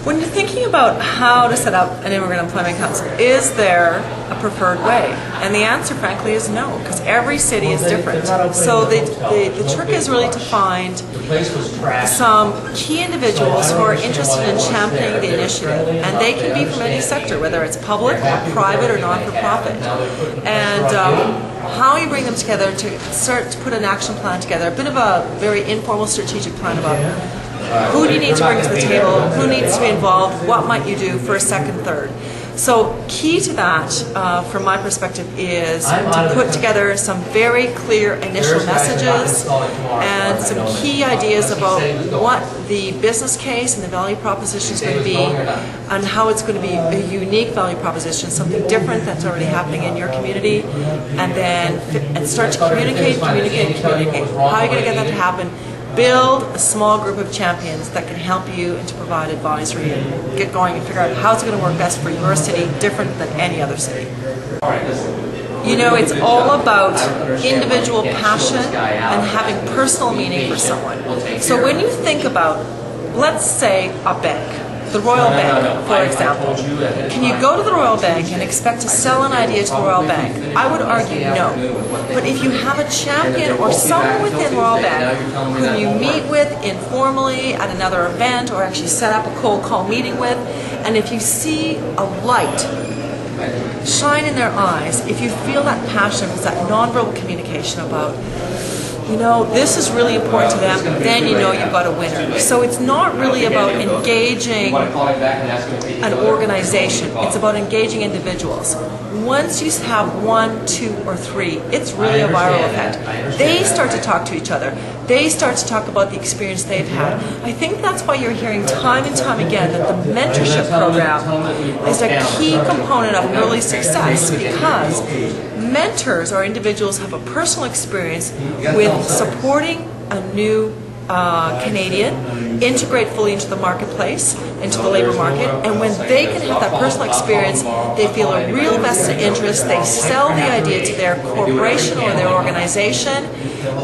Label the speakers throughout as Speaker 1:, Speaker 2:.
Speaker 1: When you're thinking about how to set up an immigrant employment council, is there a preferred way? And the answer, frankly, is no, because every city is different. So the trick is really to find some key individuals who are interested in championing the initiative. And they can be from any sector, whether it's public or private or not-for-profit. And how you bring them together to start to put an action plan together, a bit of a very informal strategic plan about who do you need to bring to the table, who needs to be involved, what might you do first, second, third. So key to that, from my perspective, is to put together some very clear initial messages and some key ideas about what the business case and the value proposition is going to be and how it's going to be a unique value proposition, something different that's already happening in your community, and then start to communicate. How are you going to get that to happen? Build a small group of champions that can help you and to provide advisory and get going and figure out how it's going to work best for your city, different than any other city. You know, it's all about individual passion and having personal meaning for someone. So when you think about, let's say, a bank, the Royal Bank, for example, can you go to the Royal Bank and expect to sell an idea to the Royal Bank? I would argue no. But if you have a champion or someone within Royal Bank whom you meet with informally at another event or actually set up a cold call meeting with, and if you see a light shine in their eyes, if you feel that passion, it's that nonverbal communication about, you know, this is really important to them, then you know you've got a winner. So it's not really about engaging an organization, it's about engaging individuals. Once you have one, two, or three, it's really a viral effect. They start to talk to each other. They start to talk about the experience they've had. I think that's why you're hearing time and time again that the mentorship program is a key component of early success, because mentors or individuals have a personal experience with supporting a new Canadian integrate fully into the marketplace, into the labor market, and when they can have that personal experience, they feel a real vested interest, they sell the idea to their corporation or their organization,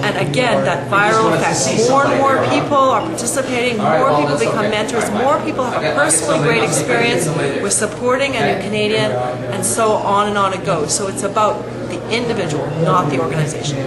Speaker 1: and again, that viral effect. More and more people are participating, more people become mentors, more people have a personally great experience with supporting a new Canadian, and so on and on it goes. So it's about the individual, not the organization.